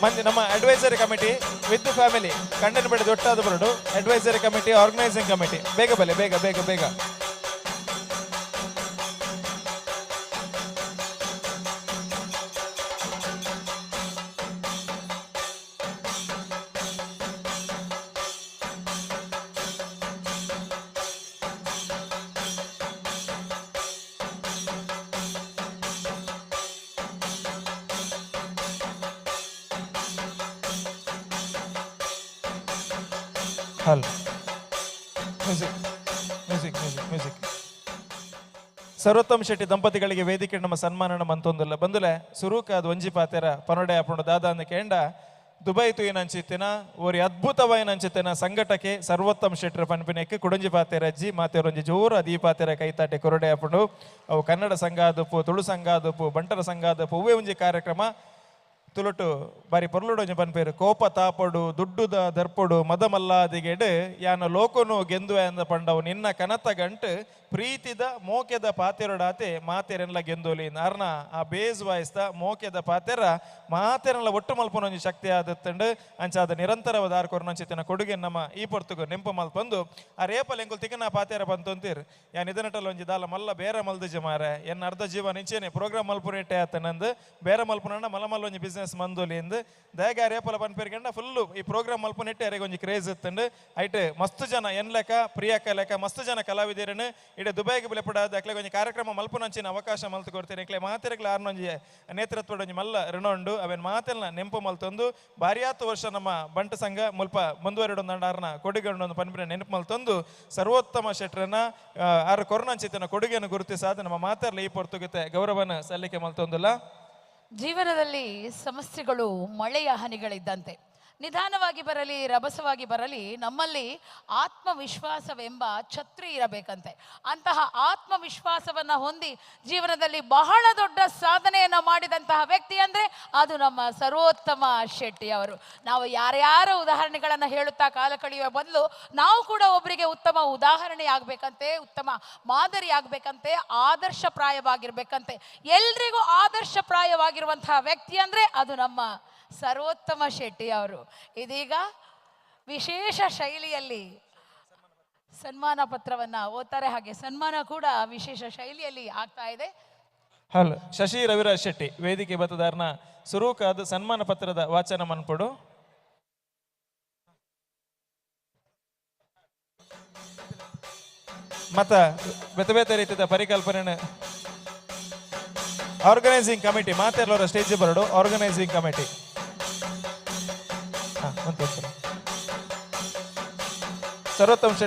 ಮಂದಿ ನಮ್ಮ advisory committee with family ಕಂಡನ ಬೆಳೆ ದೊಡ್ಡಾದ ಬರಡು ಅಡ್ವೈಸರಿ ಕಮಿಟಿ ಆರ್ಗನೈಸಿಂಗ್ ಕಮಿಟಿ ಬೇಗ ಬಲೆ ಬೇಗ ಬೇಗ ಬೇಗ ಹಲ್ ಮ್ಯೂಸಿಕ್ ಮ್ಯೂಸಿಕ್ ಮ್ಯೂಸಿಕ್ ಮ್ಯೂಸಿಕ್ ಸರ್ವೋತ್ತಮ್ ಶೆಟ್ಟಿ ದಂಪತಿಗಳಿಗೆ ವೇದಿಕೆ ನಮ್ಮ ಸನ್ಮಾನ ಮಂತೊಂದಿಲ್ಲ ಬಂದುಲೆ ಸುರೂಕಾದ ಒಂಜಿ ಪಾತೆರ ಪನೊಡೆ ಅಪುಂಡು ದಾದಾಂದ ಕೇಂಡ ದುಬೈ ತುಯಿನಂಚಿತ್ತಿನ ಓರಿ ಅದ್ಭುತವಾಯಿನಂಚಿತ್ತಿನ ಸಂಘಟಕ್ಕೆ ಸರ್ವೋತ್ತಮ್ ಶೆಟ್ಟರ ಪನ್ಪಿನಕ್ಕೆ ಕುಡಂಜಿ ಪಾತೆರ ಅಜ್ಜಿ ಮಾತೆರೊಂಜಿ ಜೋರು ಅದಿ ಪಾತೆರ ಕೈತಾಟೆ ಕೊರಡೆ ಅಪುಂಡು ಅವು ಕನ್ನಡ ಸಂಘಾದಪ್ಪು ತುಳು ಸಂಘಾದಪ್ಪು ಬಂಟರ ಸಂಘಾದಪ್ಪು ಹೂವೇ ಒಂಜಿ ಕಾರ್ಯಕ್ರಮ ತುಳುಟು ಬಾರಿ ಪೊರ್ಲುಡೊಂಜಿ ಪನ್ಪೇರು ಕೋಪ ತಾಪಡು ದುಡ್ಡುದ ದರ್ಪಡು ಮದ ಮಲ್ಲಾದಿಗೆಡ್ ಯಾನ ಲೋಕನು ಗೆಂದುವೆ ಅಂದ ಪಂಡವು ನಿನ್ನ ಕನತ ಗಂಟು ಪ್ರೀತಿದ ಮೋಕೆದ ಪಾತೆರಡಾತೆ ಮಾತೆರೆನ್ಲ ಗೆಂದೋಲಿ ನಾರ್ನ ಆ ಬೇಸ್ ವಾಯಿಸ್ದ ಮೋಕೆದ ಪಾತೆರ ಮಾತೆರೆನ್ಲ ಒಟ್ಟು ಮಲ್ಪನೊಂಜಿ ಶಕ್ತಿ ಆದತ್ತಂಡು ಅಂಚಾದ ನಿರಂತರವಾದ ಆರ್ಕೊರ್ನಂಚಿತ್ತಿನ ಕೊಡುಗೆ ನಮ್ಮ ಈ ಪೊರ್ತುಗು ನೆಂಪು ಮಲ್ಪಂದು ಆ ರೇಪಲ್ ಎಂಕುಲ್ ತಿಕ್ಕನ ಪಾತೆರ ಬಂತಂತೀರ್ ಯಾನ್ ಇದನಟಲ್ ಒಂಜಿ ದಾಲ ಮಲ್ಲ ಬೇರೆ ಮಲ್ದಜಿ ಮಾರೆ ಎನ್ನ ಅರ್ಧ ಜೀವ ನಿಂಚೇನೆ ಪ್ರೋಗ್ರಾಮ್ ಮಲ್ಪುನಿಟ್ಟೆ ಆತನಂದು ಬೇರೆ ಮಲ್ಪುನಂಡ ಮಲ್ಲ ಒಂಜಿ ಬಿಸ್ನೆಸ್ ಮಂದೋಲಿ ಎಂದು ದಯಗ ರೇಪಲ ಪನ್ಪೇರ್ಗಂಡ ಫುಲ್ಲು ಈ ಪ್ರೋಗ್ರಾಮ್ ಮಲ್ಪುನಿಟ್ಟೆ ಅರೆಗೆ ಒಂಜಿ ಕ್ರೇಜ್ ಇತ್ತಂಡು ಐಟ್ ಮಸ್ತ್ ಜನ ಎನ್ ಲೆಕ್ಕ ಪ್ರಿಯಕ್ಕ ಲೆಕ್ಕ ಮಸ್ತ್ ಜನ ಕಲಾವಿದರನ್ನು ಇಡೀ ದುಬೈಗೆ ಬಿಲೆಪಡಾದ ಅಕ್ಲೆ ಒಂಜಿ ಕಾರ್ಯಕ್ರಮ ಮಲ್ಪುನಂಚಿನ ಅವಕಾಶ ಮಲ್ತು ಕೊಡ್ತೇನೆ ಇಕ್ಲೆ ಮಾತೆರೆಗ್ಲ ಆರ್ನೊಂಜಿ ನೇತೃತ್ವದ ಒಂಜಿ ಮಲ್ಲ ಋಣೊಂಡು ಅವೇನ್ ಮಾತೆಲ್ನ ನೆಂಪು ಮಲ್ತೊಂದು ಬಾರಿಯಾತು ವರ್ಷ ನಮ್ಮ ಬಂಟ ಸಂಘ ಮುಲ್ಪ ಮುಂದುವರೆಡೊಂದು ಆರ್ನ ಕೊಡುಗೆಂಡೊಂದು ಪನ್ಪಿನ ನೆನಪು ಮಲ್ತೊಂದು ಸರ್ವೋತ್ತಮ ಶೆಟ್ರನ ಆರು ಕೊರೋನಾಂಚಿತನ ಕೊಡುಗೆಯನ್ನು ಗುರುತಿಸಾದ ನಮ್ಮ ಮಾತೆರ್ಲ ಈ ಪೊರ್ತುಗತೆ ಗೌರವನ ಸಲ್ಲಿಕೆ ಮಲ್ತೊಂದಿಲ್ಲ. ಜೀವನದಲ್ಲಿ ಸಮಸ್ಯೆಗಳು ಮಳೆಯ ಹನಿಗಳಿದ್ದಂತೆ ನಿಧಾನವಾಗಿ ಬರಲಿ ರಭಸವಾಗಿ ಬರಲಿ ನಮ್ಮಲ್ಲಿ ಆತ್ಮವಿಶ್ವಾಸವೆಂಬ ಛತ್ರಿ ಇರಬೇಕಂತೆ. ಅಂತಹ ಆತ್ಮವಿಶ್ವಾಸವನ್ನು ಹೊಂದಿ ಜೀವನದಲ್ಲಿ ಬಹಳ ದೊಡ್ಡ ಸಾಧನೆಯನ್ನು ಮಾಡಿದಂತಹ ವ್ಯಕ್ತಿ ಅಂದರೆ ಅದು ನಮ್ಮ ಸರ್ವೋತ್ತಮ ಶೆಟ್ಟಿ ಅವರು. ನಾವು ಯಾರ್ಯಾರ ಉದಾಹರಣೆಗಳನ್ನು ಹೇಳುತ್ತಾ ಕಾಲ ಕಳೆಯುವ ಬದಲು ನಾವು ಕೂಡ ಒಬ್ಬರಿಗೆ ಉತ್ತಮ ಉದಾಹರಣೆ ಆಗಬೇಕಂತೆ, ಉತ್ತಮ ಮಾದರಿ ಆಗಬೇಕಂತೆ, ಆದರ್ಶಪ್ರಾಯವಾಗಿರ್ಬೇಕಂತೆ. ಎಲ್ರಿಗೂ ಆದರ್ಶಪ್ರಾಯವಾಗಿರುವಂತಹ ವ್ಯಕ್ತಿ ಅಂದರೆ ಅದು ನಮ್ಮ ಸರ್ವೋತ್ತಮ ಶೆಟ್ಟಿ ಅವರು. ಇದೀಗ ವಿಶೇಷ ಶೈಲಿಯಲ್ಲಿ ಸನ್ಮಾನ ಪತ್ರವನ್ನ ಓದ್ತಾರೆ, ಹಾಗೆ ಸನ್ಮಾನ ಕೂಡ ವಿಶೇಷ ಶೈಲಿಯಲ್ಲಿ ಆಗ್ತಾ ಇದೆ. ಹಲೋ ಶಶಿ ರವಿರಾಜ್ ಶೆಟ್ಟಿ ವೇದಿಕೆ ಬತ್ತದಾರನ ಸುರೂಕಾದ ಸನ್ಮಾನ ಪತ್ರದ ವಾಚನ ಮನ್ಪಡು. ಮತ್ತ ಬೇತೆ ಬೇತೆ ರೀತಿಯ ಪರಿಕಲ್ಪನೆ ಆರ್ಗನೈಸಿಂಗ್ ಕಮಿಟಿ ಮಾತೆಲ್ಲವರ ಸ್ಟೇಜ್ ಬರಡು ಆರ್ಗನೈಸಿಂಗ್ ಕಮಿಟಿ ಸರ್ವೋತ್ತಮ್